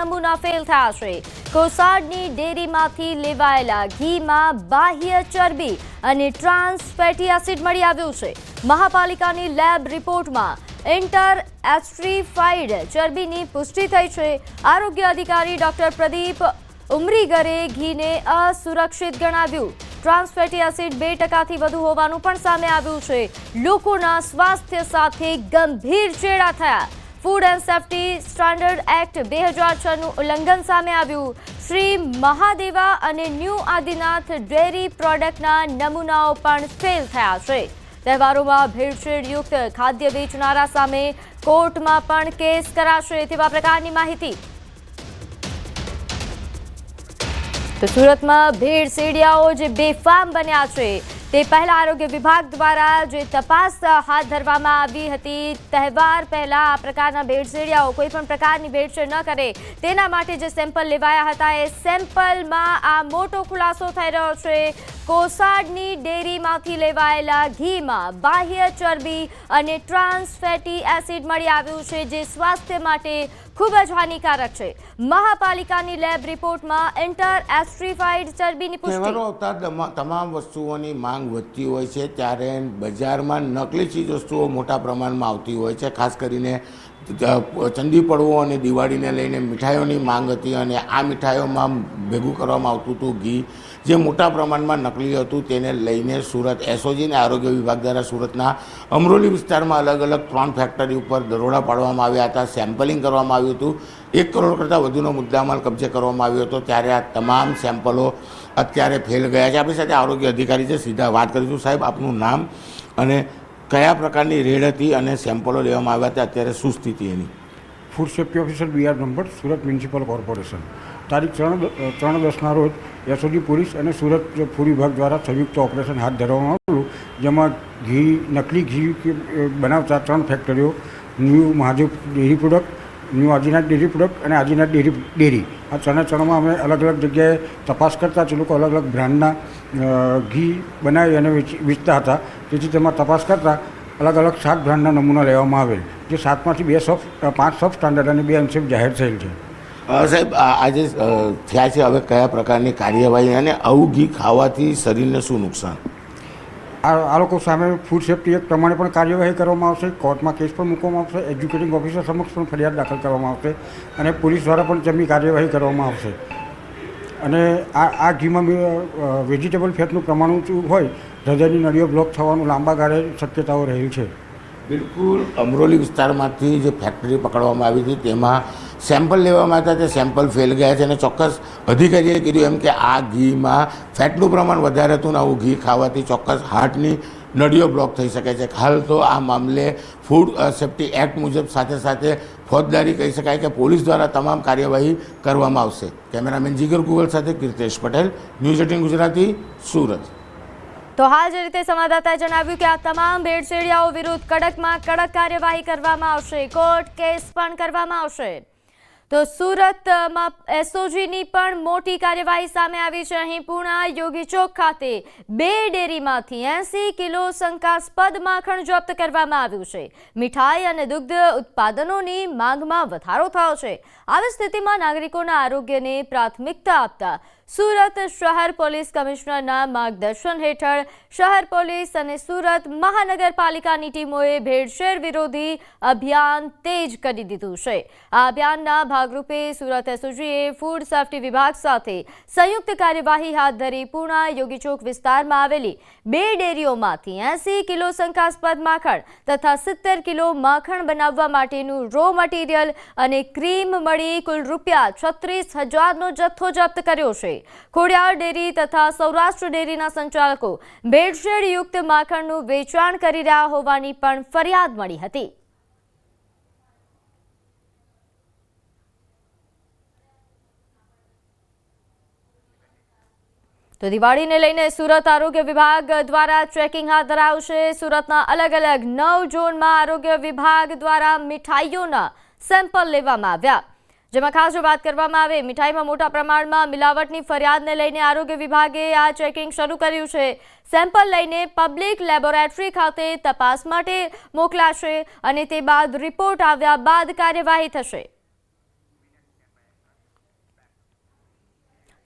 નમૂના ફેલ થયા છે। કોસાડની ડેરીમાંથી લેવાયેલા ઘીમાં બાહ્ય ચરબી અને ટ્રાન્સ ફેટી એસિડ મળી આવ્યું છે। મહાપાલિકાની લેબ રિપોર્ટમાં એન્ટર એસ્ટ્રીફાઇડ ચરબીની પુષ્ટિ થઈ છે। આરોગ્ય અધિકારી ડોક્ટર પ્રદીપ ઉમરીગરે ઘીને અસુરક્ષિત ગણાવ્યું। ટ્રાન્સ ફેટી એસિડ 2% વધુ હોવાનું પણ સામે આવ્યું છે। લોકોના સ્વાસ્થ્ય સાથે ગંભીર ચેડા થયા। Food and safety standard act 2006નું ઉલ્લંઘન સામે આવ્યું। શ્રી મહાદેવા અને ન્યૂ આદિનાથ ડેરી પ્રોડક્ટના નમૂનાઓ પણ ફેલ થયા છે। તહેવારોમાં ભેળસેળયુક્ત ખાદ્ય વેચનારા સામે કોર્ટમાં પણ કેસ કરાશે તેવા પ્રકારની માહિતી। તો સુરતમાં ભેળસેળિયાઓ જે બેફામ બન્યા છે તે પહેલા આરોગ્ય વિભાગ દ્વારા જે તપાસ હાથ ધરવામાં આવી હતી। તહેવાર પહેલા આ પ્રકારના ભેળસેળિયાઓ કોઈ પણ પ્રકારની ભેળસેળ ન કરે તેના માટે જે સેમ્પલ લેવાયા હતા એ સેમ્પલમાં આ મોટો ખુલાસો થઈ રહ્યો છે। કોસાડની ડેરીમાંથી લેવાયેલા ઘીમાં બાહ્ય ચરબી અને ટ્રાન્સ ફેટી એસિડ મળી આવ્યું છે જે સ્વાસ્થ્ય માટે ખૂબ જ હાનિકારક છે। મહાપાલિકાની લેબ રિપોર્ટમાં એન્ટર એસ્ટ્રીફાઇડ ચરબીની પુષ્ટિ। તમામ વસ્તુઓની માંગ વધતી હોય છે ત્યારે બજારમાં નકલી ચીજવસ્તુઓ મોટા પ્રમાણમાં આવતી હોય છે। ખાસ કરીને ચંદી પડવો અને દિવાળીને લઈને મીઠાઈઓની માંગ હતી અને આ મીઠાઈઓમાં ભેગું કરવામાં આવતું હતું ઘી જે મોટા પ્રમાણમાં નકલી હતું। તેને લઈને સુરત એસઓજી અને આરોગ્ય વિભાગ દ્વારા સુરતના અમરોલી વિસ્તારમાં અલગ અલગ 3 ફેક્ટરી ઉપર દરોડા પાડવામાં આવ્યા હતા। સેમ્પલિંગ કરવામાં આવ્યું હતું। 1 કરોડ કરતાં વધુનો મુદ્દામાલ કબજે કરવામાં આવ્યો હતો ત્યારે આ તમામ સેમ્પલો અત્યારે ફેલ ગયા છે। આપણી સાથે આરોગ્ય અધિકારી છે, સીધા વાત કરીશું। સાહેબ, આપનું નામ અને કયા પ્રકારની રેડ હતી અને સેમ્પલો લેવામાં આવ્યા હતા, અત્યારે શું સ્થિતિ એની? Food safety officer BR number, Surat municipal corporation. તારીખ 3/10ના રોજ એસઓજી પોલીસ અને સુરત ફૂડ વિભાગ દ્વારા સંયુક્ત ઓપરેશન હાથ ધરવામાં આવેલું, જેમાં નકલી ઘી બનાવતા 3 ફેક્ટરીઓ, new Mahadev dairy product, new Adinath dairy product અને આદિનાથ ડેરી આ ત્રણમાં અમે અલગ અલગ જગ્યાએ તપાસ કરતા તે લોકો અલગ અલગ બ્રાન્ડના ઘી બનાવી અને વેચતા હતા। તેથી તેમાં તપાસ કરતાં અલગ અલગ 7 બ્રાન્ડના નમૂના લેવામાં આવેલ, જે 7માંથી 5 સબ સ્ટાન્ડર્ડ અને 2 અનસેફ જાહેર થયેલ છે। સાહેબ, આજે થયા છે, હવે કયા પ્રકારની કાર્યવાહી અને આવું ઘી ખાવાથી શરીરને શું નુકસાન? આ લોકો સામે ફૂડ સેફ્ટી એક્ટ પ્રમાણે પણ કાર્યવાહી કરવામાં આવશે। કોર્ટમાં કેસ પણ મૂકવામાં આવશે। એજ્યુકેટિંગ ઓફિસર સમક્ષ પણ ફરિયાદ દાખલ કરવામાં આવશે અને પોલીસ દ્વારા પણ તેમની કાર્યવાહી કરવામાં આવશે। અને આ ઘીમાં વેજીટેબલ ફેટનું પ્રમાણ ઊંચું હોય, હૃદયની નળીઓ બ્લોક થવાનું લાંબા ગાળે શક્યતાઓ રહેલ છે। બિલકુલ, અમરોલી વિસ્તારમાંથી જે ફેક્ટરી પકડવામાં આવી હતી તેમાં સેમ્પલ લેવામાં આવ્યા હતા, તે સેમ્પલ ફેલ ગયા છે અને ચોક્કસ અધિકારીએ કીધું એમ કે આ ઘીમાં ફેટનું પ્રમાણ વધારે હતું ને આવું ઘી ખાવાથી ચોક્કસ હાર્ટની નળીઓ બ્લોક થઈ શકે છે। હાલ તો આ મામલે ફૂડ સેફ્ટી એક્ટ મુજબ સાથે સાથે ફોજદારી કહી શકાય કે પોલીસ દ્વારા તમામ કાર્યવાહી કરવામાં આવશે। કેમેરામેન જીગર ગુગલ સાથે કીર્તેશ પટેલ, ન્યૂઝ 18 ગુજરાતી, સુરત। તો હાલ જે રીતે સંવાદદાતાએ જણાવ્યું કે આ તમામ ભેળસેળિયાઓ વિરુદ્ધ કડકમાં કડક કાર્યવાહી કરવામાં આવશે, કોર્ટ કેસ પણ કરવામાં આવશે। તો સુરતમાં એસઓજીની પણ મોટી કાર્યવાહી સામે આવી છે। અહીં પૂણા યોગી ચોક ખાતે 2 ડેરીમાંથી 80 કિલો શંકાસ્પદ માખણ જપ્ત કરવામાં આવ્યું છે। મીઠાઈ અને દુગ્ધ ઉત્પાદનોની માંગમાં વધારો થયો છે। આવી સ્થિતિમાં નાગરિકોના આરોગ્યને પ્રાથમિકતા આપતા સુરત શહેર પોલીસ કમિશનરના માર્ગદર્શન હેઠળ શહેર પોલીસ અને સુરત મહાનગરપાલિકાની ટીમોએ ભેળસેળ વિરોધી અભિયાન તેજ કરી દીધું છે। આ અભિયાનના ભાગરૂપે સુરત એસઓજીએ ફૂડ સેફ્ટી વિભાગ સાથે સંયુક્ત કાર્યવાહી હાથ ધરી પૂણા યોગી ચોક વિસ્તારમાં આવેલી 2 ડેરીઓમાંથી 80 કિલો શંકાસ્પદ માખણ તથા 70 કિલો માખણ બનાવવા માટેનું રો મટીરિયલ અને ક્રીમ મળી કુલ ₹36,000નો જથ્થો જપ્ત કર્યો છે। ખોડિયાર ડેરી તથા સૌરાષ્ટ્ર ડેરીના સંચાલકો ભેળસેળયુક્ત માખણનું વેચાણ કરી રહ્યા હોવાની પણ ફરિયાદ મળી હતી। તો દિવાળીને લઈને સુરત આરોગ્ય વિભાગ દ્વારા ચેકિંગ હાથ ધરાયું છે। સુરતના અલગ અલગ 9 ઝોનમાં આરોગ્ય વિભાગ દ્વારા મીઠાઈઓના સેમ્પલ લેવામાં આવ્યા, જેમાં ખાસ જો વાત કરવામાં આવે મીઠાઈમાં મોટા પ્રમાણમાં મિલાવટની ફરિયાદને લઈને આરોગ્ય વિભાગે આ ચેકિંગ શરૂ કર્યું છે। સેમ્પલ લઈને પબ્લિક લેબોરેટરી ખાતે તપાસ માટે મોકલાશે અને તે બાદ રિપોર્ટ આવ્યા બાદ કાર્યવાહી થશે।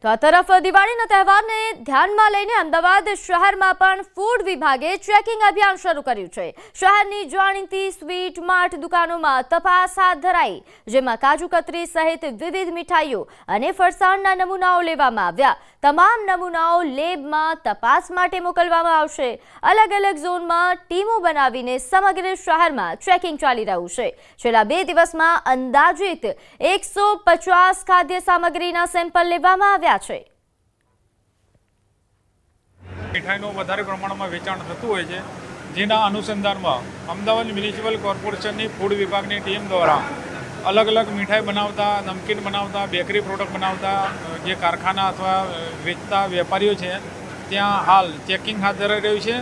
તો આ તરફ દિવાળીના તહેવારને ધ્યાનમાં લઈને અમદાવાદ શહેરમાં પણ ફૂડ વિભાગે ચેકિંગ અભિયાન શરૂ કર્યું છે. શહેરની જાણીતી સ્વીટ માર્ટ દુકાનોમાં તપાસ હાથ ધરાઈ, જેમાં કાજુ કતરી સહિત વિવિધ મીઠાઈઓ અને ફરસાણના નમૂનાઓ લેવામાં આવ્યા. તમામ નમૂનાઓ લેબમાં તપાસ માટે મોકલવામાં આવશે. અલગ અલગ ઝોનમાં ટીમો બનાવીને સમગ્ર શહેરમાં ચેકિંગ ચાલી રહ્યું છે. છેલ્લા 2 દિવસમાં અંદાજિત 150 ખાદ્ય સામગ્રીના સેમ્પલ લેવામાં આવ્યા છે. મીઠાઈનું વધારે પ્રમાણમાં વેચાણ થતું હોય છે, જેના અનુસંધાનમાં અમદાવાદ મ્યુનિસિપલ કોર્પોરેશનની ફૂડ વિભાગની ટીમ દ્વારા અલગ અલગ મીઠાઈ બનાવતા, નમકીન બનાવતા, બેકરી પ્રોડક્ટ બનાવતા જે કારખાના અથવા વેચતા વેપારીઓ છે ત્યાં હાલ ચેકિંગ હાથ ધરાઈ રહ્યું છે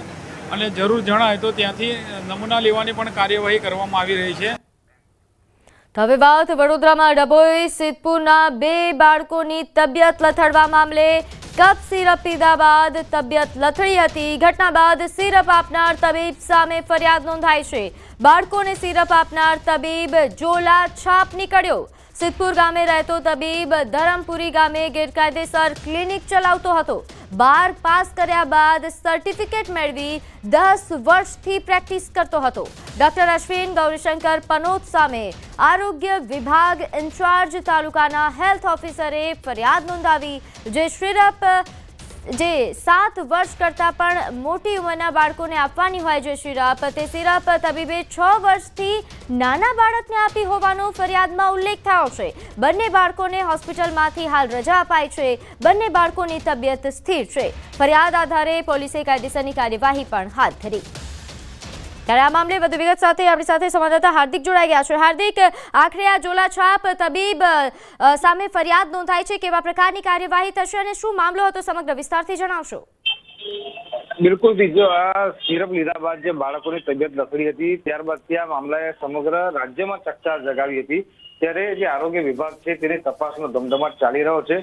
અને જરૂર જણાય તો ત્યાંથી નમૂના લેવાની પણ કાર્યવાહી કરવામાં આવી રહી છે. હવે વાત વડોદરામાં ડભોઈ સિદ્ધપુરના 2 બાળકોની તબિયત લથડવા મામલે. કપ સિરપ પીધા બાદ તબિયત લથડી હતી. ઘટના બાદ સિરપ આપનાર તબીબ સામે ફરિયાદ નોંધાઈ છે. બાળકોને સિરપ આપનાર તબીબ જોલા છાપ નીકળ્યો. સિદ્ધપુર ગામે રહેતો તબીબ ધરમપુરી ગામે ગેરકાયદેસર ક્લિનિક ચલાવતો હતો. 12 પાસ કર્યા બાદ સર્ટિફિકેટ મેળવી 10 વર્ષથી પ્રેક્ટિસ કરતો હતો. ડોક્ટર અશ્વિન ગૌરીશંકર પનોત સામે આરોગ્ય વિભાગ ઇન્ચાર્જ તાલુકાના હેલ્થ ઓફિસરે ફરિયાદ નોંધાવી. જે સિરપ 7 વર્ષ કરતાં પણ મોટી ઉંમરના બાળકોને આપવાની હોય જે સિરપ, તે સિરપ તબીબે 6 વર્ષથી નાના બાળકને આપી હોવાનો ફરિયાદમાં ઉલ્લેખ થયો છે. બંને બાળકોને હોસ્પિટલમાંથી હાલ રજા અપાઈ છે. બંને બાળકોની તબિયત સ્થિર છે. ફરિયાદ આધારે પોલીસે કાયદેસરની કાર્યવાહી પણ હાથ ધરી. ત્યારે આ મામલે વધુ વિગત સાથે આપણી સાથે સંવાદદાતા હાર્દિક જોડાઈ ગયા છે. હાર્દિક, આખરે આ જોલાછાપ તબીબ સામે ફરિયાદ નોંધાઈ છે, કેવા પ્રકારની કાર્યવાહી થશે અને શું મામલો હતો સમગ્ર વિસ્તારથી જણાવશો? બિલકુલ બીજો આ સિરપ લીધા બાદ જે બાળકોની તબિયત લથડી હતી, ત્યારબાદથી આ મામલાએ સમગ્ર રાજ્યમાં ચકચાર જગાવી હતી. ત્યારે જે આરોગ્ય વિભાગ છે તેની તપાસનો ધમધમાટ ચાલી રહ્યો છે.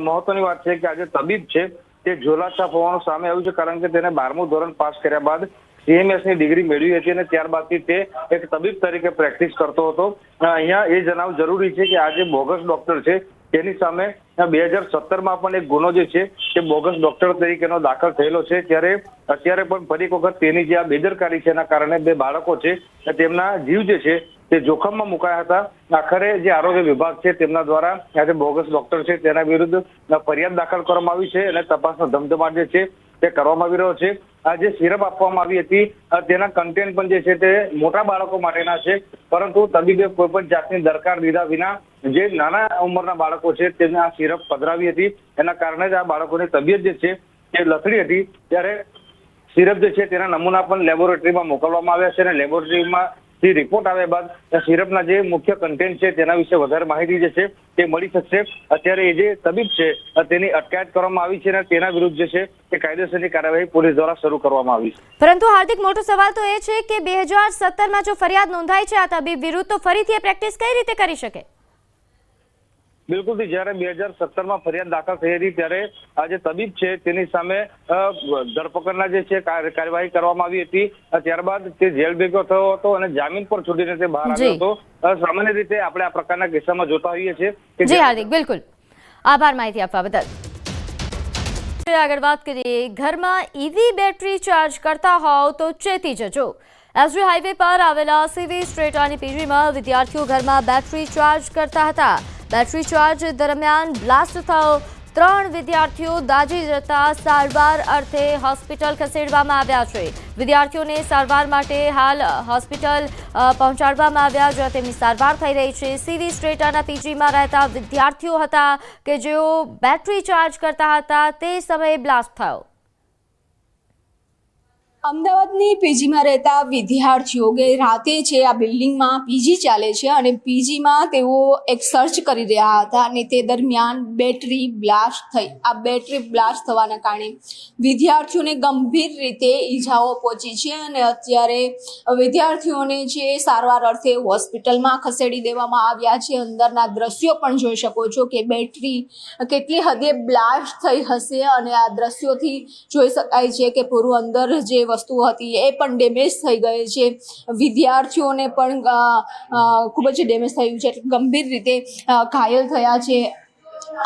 મહત્વની વાત છે કે આજે તબીબ છે તે જોલાછાપ હોવાનું સામે આવ્યું છે, કારણ કે તેને 12મું ધોરણ પાસ કર્યા બાદ CMS ની ડિગ્રી મેળવી હતી અને ત્યારબાદથી તે એક તબીબ તરીકે પ્રેક્ટિસ કરતો હતો. અહીંયા એ જણાવવું જરૂરી છે કે આ જે બોગસ ડોક્ટર છે તેની સામે 2017માં પણ એક ગુનો જે છે તે બોગસ ડોક્ટર તરીકેનો દાખલ થયેલો છે. ત્યારે અત્યારે પણ ફરી એક વખત તેની જે આ બેદરકારી છે એના કારણે 2 બાળકો છે તેમના જીવ જે છે તે જોખમમાં મુકાયા હતા. આખરે જે આરોગ્ય વિભાગ છે તેમના દ્વારા આ જે બોગસ ડોક્ટર છે તેના વિરુદ્ધ ફરિયાદ દાખલ કરવામાં આવી છે અને તપાસનો ધમધમાટ જે છે તે કરવામાં આવી રહ્યો છે. આ જે સિરપ આપવામાં આવી હતી તેના કન્ટેન્ટ પણ જે છે તે મોટા બાળકો માટેના છે, પરંતુ તબીબે કોઈ પણ જાતની દરકાર લીધા વિના જે નાના ઉંમરના બાળકો છે તેને આ સિરપ પધરાવી હતી. એના કારણે જ આ બાળકોની તબિયત જે છે તે લથડી હતી. ત્યારે સિરપ જે છે તેના નમૂના પણ લેબોરેટરીમાં મોકલવામાં આવ્યા છે અને લેબોરેટરીમાં રિપોર્ટ આવ્યા બાદ સિરપના જે મુખ્ય કન્ટેન્ટ છે તેના વિશે વધારે માહિતી જે છે તે મળી શકશે. અત્યારે એ જે તબીબ છે તેની અટકાયત કરવામાં આવી છે અને તેના વિરુદ્ધ જે છે તે કાયદેસરની કાર્યવાહી પોલીસ દ્વારા શરૂ કરવામાં આવી છે. પરંતુ હાર્દિક, મોટો સવાલ તો એ છે કે 2017માં જો ફરિયાદ નોંધાઈ છે આ તબીબ વિરુદ્ધ, તો ફરીથી એ પ્રેક્ટિસ કઈ રીતે કરી શકે? બિલકુલ, જયારે 2017માં ફરિયાદ દાખલ થઈ હતી ત્યારે આ જે તબીબ છે તેની સામે ધરપકડના જે છે કાર્યવાહી કરવામાં આવી હતી. ત્યારબાદ તે જેલ ભેગો થયો હતો અને જામીન પર છૂટીને તે બહાર આવ્યો હતો. સામાન્ય રીતે આપણે આ પ્રકારના કિસ્સામાં જોતા હોઈએ છીએ. જી હાર્દિક, બિલકુલ આભાર માહિતી આપવા બદલ. આગળ વાત કરીએ, ઘરમાં ઈવી બેટરી ચાર્જ કરતા હોવ તો ચેતી જજો. એસજી હાઈવે પર આવેલા સીવી સ્ટ્રેટાની પીજીમાં વિદ્યાર્થીઓ ઘરમાં બેટરી ચાર્જ કરતા હતા. બેટરી ચાર્જ દરમિયાન બ્લાસ્ટ થયો. 3 વિદ્યાર્થીઓ દાઝી જતા સારવાર અર્થે હોસ્પિટલ ખસેડવામાં આવ્યા છે. વિદ્યાર્થીઓને સારવાર માટે હાલ હોસ્પિટલ પહોંચાડવામાં આવ્યા, જ્યાં તેમની સારવાર થઈ રહી છે. સીવી સ્ટ્રેટાના પીજીમાં રહેતા વિદ્યાર્થીઓ હતા કે જેઓ બેટરી ચાર્જ કરતા હતા તે સમયે બ્લાસ્ટ થયો. અમદાવાદની પીજીમાં રહેતા વિદ્યાર્થીઓ કે રાતે છે આ બિલ્ડિંગમાં પીજી ચાલે છે અને પીજીમાં તેઓ એક સર્ચ કરી રહ્યા હતા અને તે દરમિયાન બેટરી બ્લાસ્ટ થઈ. આ બેટરી બ્લાસ્ટ થવાના કારણે વિદ્યાર્થીઓને ગંભીર રીતે ઈજાઓ પહોંચી છે અને અત્યારે વિદ્યાર્થીઓને જે સારવાર અર્થે હોસ્પિટલમાં ખસેડી દેવામાં આવ્યા છે. અંદરના દ્રશ્યો પણ જોઈ શકો છો કે બેટરી કેટલી હદે બ્લાસ્ટ થઈ હશે અને આ દ્રશ્યોથી જોઈ શકાય છે કે પૂરું અંદર જે વસ્તુ હતી એ પણ ડેમેજ થઈ ગઈ છે. વિદ્યાર્થીઓને પણ ખૂબ જ ડેમેજ થયું છે, ગંભીર રીતે ઘાયલ થયા છે.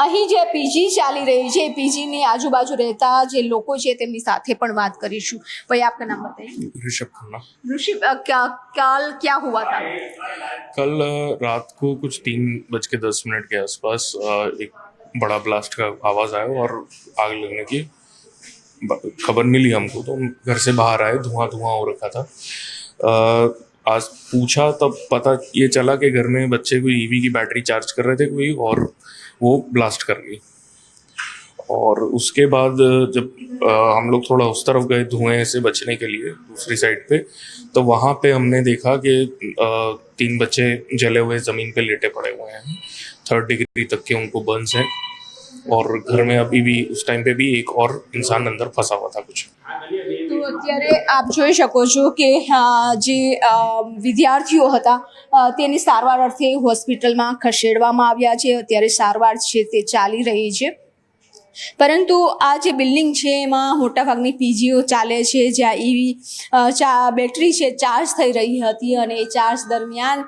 અહીં જે પીજી ચાલી રહી છે પીજીની આજુબાજુ રહેતા જે લોકો છે તેમની સાથે પણ વાત કરીશું। ભાई आपका नाम बताइए। ऋषभ खन्ना। ऋषभ, कल क्या हुआ था? कल रात को कुछ 3:10 के आसपास एक बड़ा ब्लास्ट का आवाज़ आया और आग लगने की खबर मिली हमको, तो हम घर से बाहर आए, धुआं हो रखा था। आज पूछा तब पता ये चला कि घर में बच्चे कोई ईवी की बैटरी चार्ज कर रहे थे कोई, और वो ब्लास्ट कर गई। और उसके बाद जब हम लोग थोड़ा उस तरफ गए धुएं से बचने के लिए दूसरी साइड पे, तो वहाँ पे हमने देखा कि 3 बच्चे जले हुए ज़मीन पे लेटे पड़े हुए हैं। 3rd डिग्री तक के उनको बर्न्स हैं, और घर में अभी भी उस टाइम पे भी एक और इंसान अंदर फंसा हुआ था कुछ। તો અત્યારે આપ જોઈ શકો છો કે જે વિદ્યાર્થીઓ હતા તેની સારવાર અર્થે હોસ્પિટલમાં ખસેડવામાં આવ્યા છે। અત્યારે સારવાર છે તે ચાલી રહી છે, પરંતુ આ જે બિલ્ડિંગ છે એમાં મોટાભાગની પીજીઓ ચાલે છે, જ્યાં ઈવી બેટરી છે ચાર્જ થઈ રહી હતી અને એ ચાર્જ દરમિયાન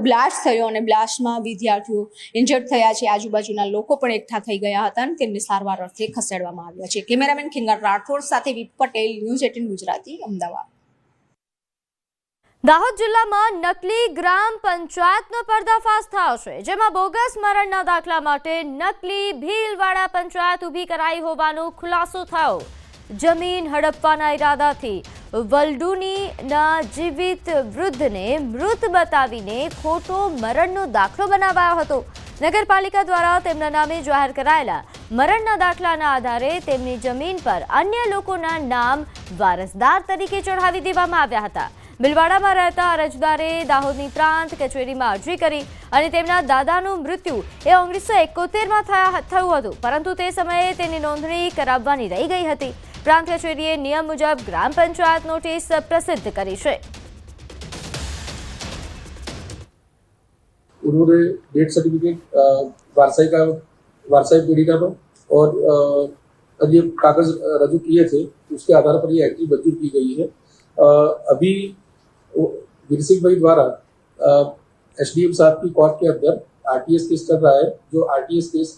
બ્લાસ્ટ થયો અને બ્લાસ્ટમાં વિદ્યાર્થીઓ ઇન્જર્ડ થયા છે। આજુબાજુના લોકો પણ એકઠા થઈ ગયા હતા અને તેમને સારવાર અર્થે ખસેડવામાં આવ્યા છે। કેમેરામેન ખિંગાર રાઠોડ સાથે વીપ પટેલ, ન્યૂઝ 18 ગુજરાતી, અમદાવાદ। દાહોદ જિલ્લામાં નકલી ગ્રામ પંચાયતનો પર્દાફાશ થયો છે, જેમાં બોગસ મરણના દાખલા માટે નકલી ભીલવાડા પંચાયત ઊભી કરાઈ હોવાનો ખુલાસો થયો। જમીન હડપવાના ઈરાદાથી વલડુનીના જીવિત વૃદ્ધને મૃત બતાવીને ખોટો મરણનો દાખલો બનાવાયો હતો। નગરપાલિકા દ્વારા તેમના નામે જાહેર કરાયેલા મરણના દાખલાના આધારે તેમની જમીન પર અન્ય લોકોના નામ વારસદાર તરીકે ચઢાવી દેવામાં આવ્યા હતા। ભીલવાડામાં રહેતા અરજદારે દાહોદની પ્રાંત કચેરીમાં અરજી કરી અને તેમના દાદાનું મૃત્યુ એ 1971માં થયું હતું, પરંતુ તે સમયે તેની નોંધણી કરાવવાની રહી ગઈ હતી। પ્રાંત કચેરીએ નિયમ મુજબ ગ્રામ પંચાયત નોટિસ પ્રસિદ્ધ કરી છે। उन्होंने डेथ सर्टिफिकेट वारसाई पीड़िता पर और अन्य कागज रजू किए थे, उसके आधार पर ये एक्टिव मंजूर की गई है। अभी वीर सिंह भाई द्वारा एसडीएम साहब की कोर्ट के अंदर आरटीएस केस चल रहा है। जो आरटीएस केस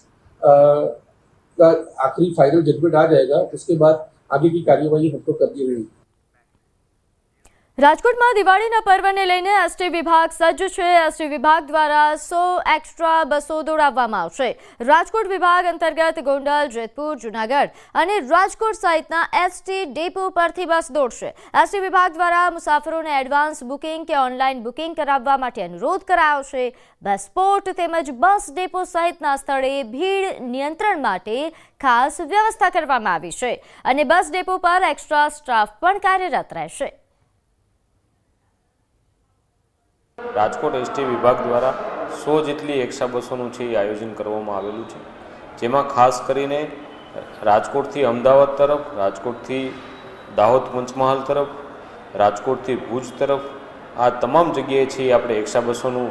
का आखिरी फाइनल जजमेंट आ जाएगा, उसके बाद आगे की कार्यवाही हमको करनी रहेगी। રાજકોટમાં દિવાળીના પર્વને લઈને એસટી વિભાગ સજ્જ છે। એસટી વિભાગ દ્વારા 100 એક્સ્ટ્રા બસો દોડાવવામાં આવશે। રાજકોટ વિભાગ અંતર્ગત ગોંડલ, જેતપુર, જૂનાગઢ અને રાજકોટ સહિતના એસટી ડેપો પરથી બસ દોડશે। એસટી વિભાગ દ્વારા મુસાફરોને એડવાન્સ બુકિંગ કે ઓનલાઈન બુકિંગ કરાવવા માટે અનુરોધ કરાયો છે। બસ સ્પોટ તેમજ બસ ડેપો સહિતના સ્થળે ભીડ નિયંત્રણ માટે ખાસ વ્યવસ્થા કરવામાં આવી છે અને બસ ડેપો પર એક્સ્ટ્રા સ્ટાફ પણ કાર્યરત રહેશે। રાજકોટ એસટી વિભાગ દ્વારા 100 જેટલી એક્સ્ટ્રા બસોનું છે એ આયોજન કરવામાં આવેલું છે, જેમાં ખાસ કરીને રાજકોટથી અમદાવાદ તરફ, રાજકોટથી દાહોદ પંચમહાલ તરફ, રાજકોટથી ભુજ તરફ આ તમામ જગ્યાએ છે આપણે એક્સ્ટ્રા બસોનું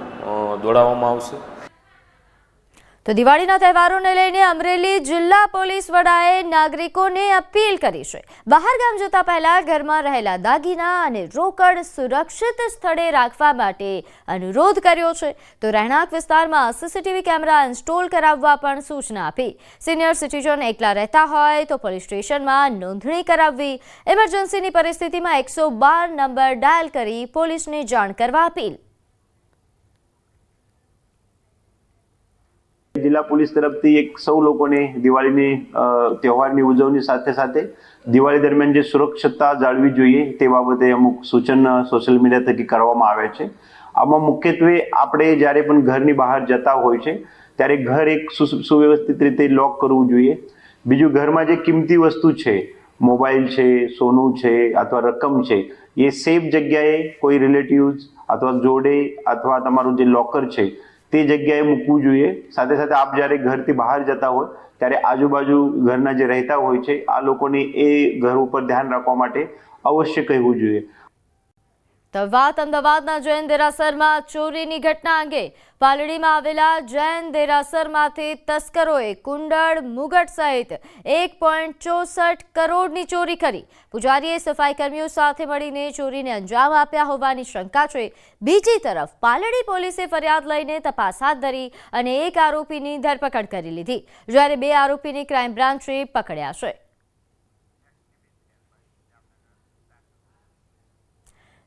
દોડાવવામાં આવશે। તો દિવાળીના તહેવારોને લઈને અમરેલી જિલ્લા પોલીસ વડાએ નાગરિકોને અપીલ કરી છે। બહાર ગામ જતા પહેલા ઘરમાં રહેલા દાગીના અને રોકડ સુરક્ષિત સ્થળે રાખવા માટે અનુરોધ કર્યો છે। તો રહેણાંક વિસ્તારમાં સીસીટીવી કેમેરા ઇન્સ્ટોલ કરાવવા પણ સૂચના આપી। સિનિયર સિટીઝન એકલા રહેતા હોય તો પોલીસ સ્ટેશનમાં નોંધણી કરાવવી। ઇમરજન્સીની પરિસ્થિતિમાં 112 નંબર ડાયલ કરી પોલીસને જાણ કરવા અપીલ। જિલ્લા પોલીસ તરફથી એક સૌ લોકોને દિવાળીની તહેવારની ઉજવણી સાથે સાથે દિવાળી દરમિયાન જે સુરક્ષિતતા જાળવી જોઈએ તે બાબતે અમુક સૂચન સોશિયલ મીડિયા થકી કરવામાં આવે છે। આમાં મુખ્યત્વે આપણે જ્યારે પણ ઘરની બહાર જતા હોય છે ત્યારે ઘર એક સુવ્યવસ્થિત રીતે લોક કરવું જોઈએ। બીજું, ઘરમાં જે કિંમતી વસ્તુ છે, મોબાઈલ છે, સોનું છે અથવા રકમ છે, એ સેફ જગ્યાએ કોઈ રિલેટિવ્સ અથવા જોડે અથવા તમારું જે લોકર છે તે જગ્યાએ મૂકવું જોઈએ। સાથે સાથે આપ જ્યારે ઘરથી બહાર જતા હોય ત્યારે આજુબાજુ ઘરના જે રહેતા હોય છે આ લોકોને એ ઘર ઉપર ધ્યાન રાખવા માટે અવશ્ય કહેવું જોઈએ। તો વાત અમદાવાદના જૈન દેરાસરમાં ચોરીની ઘટના અંગે. પાલડીમાં આવેલા જૈન દેરાસરમાંથી તસ્કરોએ કુંડળ, મુગટ સહિત 1.64 કરોડની ચોરી કરી. પૂજારીએ સફાઈ કર્મીઓ સાથે મળીને ચોરીને અંજામ આપ્યા હોવાની શંકા છે. બીજી તરફ પાલડી પોલીસે ફરિયાદ લઈને તપાસ હાથ ધરી અને એક આરોપીની ધરપકડ કરી લીધી, જ્યારે 2 આરોપીની ક્રાઇમ બ્રાન્ચે પકડ્યા છે.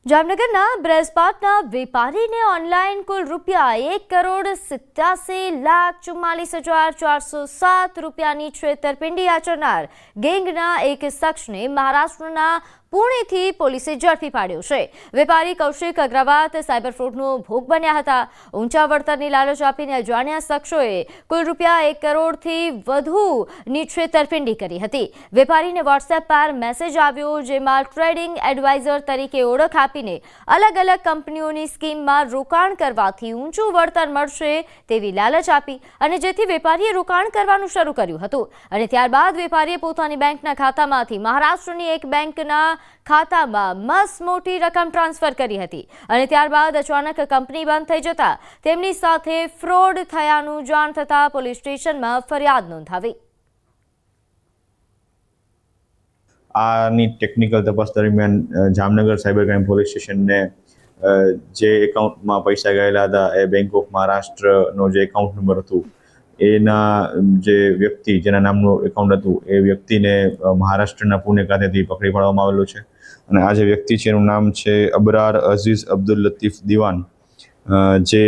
જામનગરના બ્રેસપાટના વેપારીને ઓનલાઈન કુલ રૂપિયા 1,87,44,407 રૂપિયાની છેતરપિંડી આચરનાર ગેંગના એક શખ્સને મહારાષ્ટ્રના પુણેથી પોલીસે ઝડપી પાડ્યો છે. વેપારી કૌશિક અગ્રવાલ સાયબર ફ્રોડનો ભોગ બન્યા હતા. ઊંચા વળતરની લાલચ આપીને અજાણ્યા શખ્સોએ કુલ રૂપિયા 1 કરોડથી વધુની છેતરપિંડી કરી હતી. વેપારીને વોટ્સએપ પર મેસેજ આવ્યો, જેમાં ટ્રેડિંગ એડવાઇઝર તરીકે ઓળખ આપીને અલગ અલગ કંપનીઓની સ્કીમમાં રોકાણ કરવાથી ઊંચું વળતર મળશે તેવી લાલચ આપી અને જેથી વેપારીએ રોકાણ કરવાનું શરૂ કર્યું હતું. અને ત્યારબાદ વેપારીએ પોતાની બેંકના ખાતામાંથી મહારાષ્ટ્રની એક બેંકના ખાતામાં મસ્ત મોટી રકમ ટ્રાન્સફર કરી હતી અને ત્યારબાદ અચાનક કંપની બંધ થઈ જતા તેમની સાથે ફ્રોડ થયાનું જાણ થતા પોલીસ સ્ટેશનમાં ફરિયાદ નોંધાવી. આની ટેકનિકલ તપાસ દરમિયાન જામનગર સાયબર ક્રાઇમ પોલીસ સ્ટેશનને જે એકાઉન્ટમાં પૈસા ગયેલા હતા એ બેંક ઓફ મહારાષ્ટ્રનો જે એકાઉન્ટ નંબર હતું એના જે વ્યક્તિ જેના નામનું એકાઉન્ટ હતું એ વ્યક્તિને મહારાષ્ટ્રના પુણે ખાતેથી પકડી પાડવામાં આવેલો છે. અને આ જે વ્યક્તિ છે એનું નામ છે અબરાર અઝીઝ અબ્દુલ લતીફ દિવાન, જે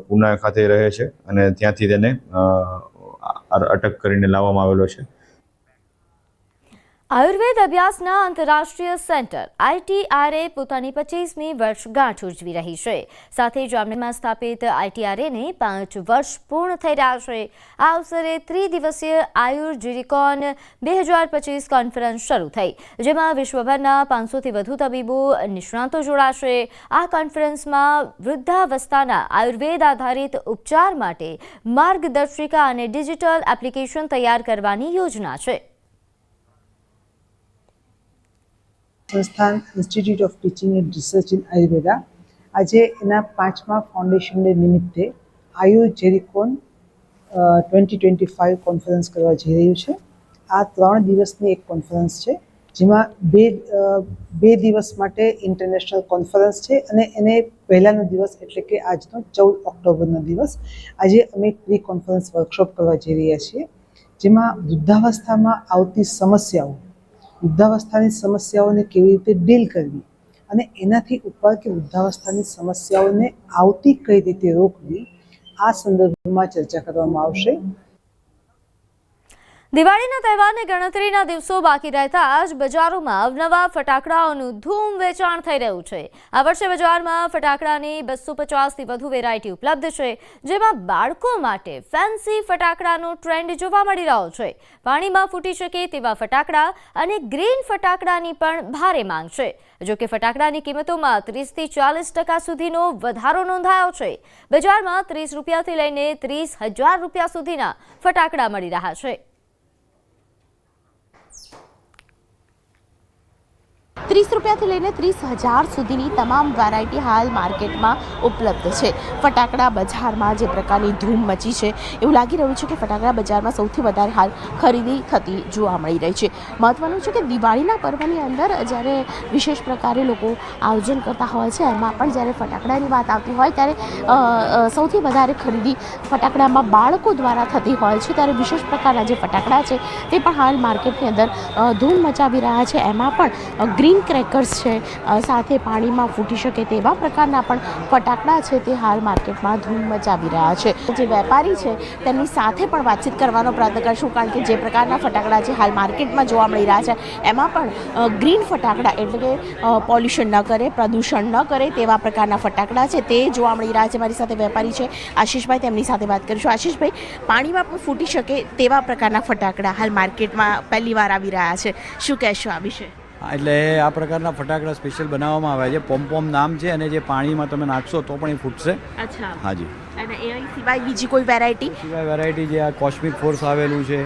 પુના ખાતે રહે છે અને ત્યાંથી તેને અટક કરીને લાવવામાં આવેલો છે. આયુર્વેદ અભ્યાસના આંતરરાષ્ટ્રીય સેન્ટર ITRA પોતાની 25મી વર્ષગાંઠ ઉજવી રહી છે. સાથે જામનગરમાં સ્થાપિત ITRAને 5 વર્ષ પૂર્ણ થઈ રહ્યા છે. આ અવસરે 3 દિવસીય આયુર જીરીકોન 2025 કોન્ફરન્સ શરૂ થઈ, જેમાં વિશ્વભરના 500થી વધુ તબીબો નિષ્ણાતો જોડાશે. આ કોન્ફરન્સમાં વૃદ્ધાવસ્થાના આયુર્વેદ આધારિત ઉપચાર માટે માર્ગદર્શિકા અને ડિજિટલ એપ્લિકેશન તૈયાર કરવાની યોજના છે. સંસ્થાન institute of teaching and research in Ayurveda આજે એના 5મા ફાઉન્ડેશન ડે નિમિત્તે આયુર જેરિકોન 2025 કોન્ફરન્સ કરવા જઈ રહ્યું છે. આ 3 દિવસની એક કોન્ફરન્સ છે, જેમાં બે દિવસ માટે ઇન્ટરનેશનલ કોન્ફરન્સ છે અને એને પહેલાનો દિવસ એટલે કે આજનો 14 ઓક્ટોબરનો દિવસ આજે અમે પ્રી કોન્ફરન્સ વર્કશોપ કરવા જઈ રહ્યા છીએ, જેમાં વૃદ્ધાવસ્થામાં આવતી સમસ્યાઓ, વૃદ્ધાવસ્થાની સમસ્યાઓને કેવી રીતે ડીલ કરવી અને એનાથી ઉપર કે વૃદ્ધાવસ્થાની સમસ્યાઓને આવતી કઈ રીતે રોકવી, આ સંદર્ભમાં ચર્ચા કરવામાં આવશે. દિવાળીના તહેવારને ગણતરીના દિવસો બાકી રહેતા જ બજારોમાં અવનવા ફટાકડાઓનું ધૂમ વેચાણ થઈ રહ્યું છે. આ વર્ષે બજારમાં ફટાકડાની 250થી વધુ વેરાયટી ઉપલબ્ધ છે, જેમાં બાળકો માટે ફેન્સી ફટાકડાનો ટ્રેન્ડ જોવા મળી રહ્યો છે. પાણીમાં ફૂટી શકે તેવા ફટાકડા અને ગ્રીન ફટાકડાની પણ ભારે માંગ છે. જોકે ફટાકડાની કિંમતોમાં 30થી 40% સુધીનો વધારો નોંધાયો છે. બજારમાં 30 રૂપિયાથી લઈને 30,000 રૂપિયા સુધીના ફટાકડા મળી રહ્યા છે. 30 રૂપિયાથી લઈને 30,000 સુધીની તમામ વેરાયટી હાલ માર્કેટમાં ઉપલબ્ધ છે. ફટાકડા બજારમાં જે પ્રકારની ધૂમ મચી છે, એવું લાગી રહ્યું છે કે ફટાકડા બજારમાં સૌથી વધારે હાલ ખરીદી થતી જોવા મળી રહી છે. મહત્વનું છે કે દિવાળીના પર્વની અંદર જ્યારે વિશેષ પ્રકારે લોકો આયોજન કરતા હોય છે, એમાં પણ જ્યારે ફટાકડાની વાત આવતી હોય ત્યારે સૌથી વધારે ખરીદી ફટાકડામાં બાળકો દ્વારા થતી હોય છે. ત્યારે વિશેષ પ્રકારના જે ફટાકડા છે તે પણ હાલ માર્કેટની અંદર ધૂમ મચાવી રહ્યા છે. એમાં પણ ગ્રીન ક્રેકર્સ છે, સાથે પાણીમાં ફૂટી શકે તેવા પ્રકારના પણ ફટાકડા છે તે હાલ માર્કેટમાં ધૂમ મચાવી રહ્યા છે. જે વેપારી છે તેમની સાથે પણ વાતચીત કરવાનો પ્રયત્ન કરશું, કારણ કે જે પ્રકારના ફટાકડા છે હાલ માર્કેટમાં જોવા મળી રહ્યા છે એમાં પણ ગ્રીન ફટાકડા એટલે કે પોલ્યુશન ન કરે, પ્રદૂષણ ન કરે તેવા પ્રકારના ફટાકડા છે તે જોવા મળી રહ્યા છે. મારી સાથે વેપારી છે આશીષભાઈ, તેમની સાથે વાત કરીશું. આશીષભાઈ, પાણીમાં પણ ફૂટી શકે તેવા પ્રકારના ફટાકડા હાલ માર્કેટમાં પહેલી વાર આવી રહ્યા છે, શું કહેશો આ વિશે? એટલે આ પ્રકારના ફટાકડા સ્પેશિયલ બનાવવામાં આવ્યા છે. પોમપોમ નામ છે અને જે પાણીમાં તમે નાખશો તો પણ એ ફૂટશે. અચ્છા, હાજી. અને એ સિવાય બીજી કોઈ વેરાયટી? વેરાયટી જે આ કોસ્મિક ફોર્સ આવેલું છે,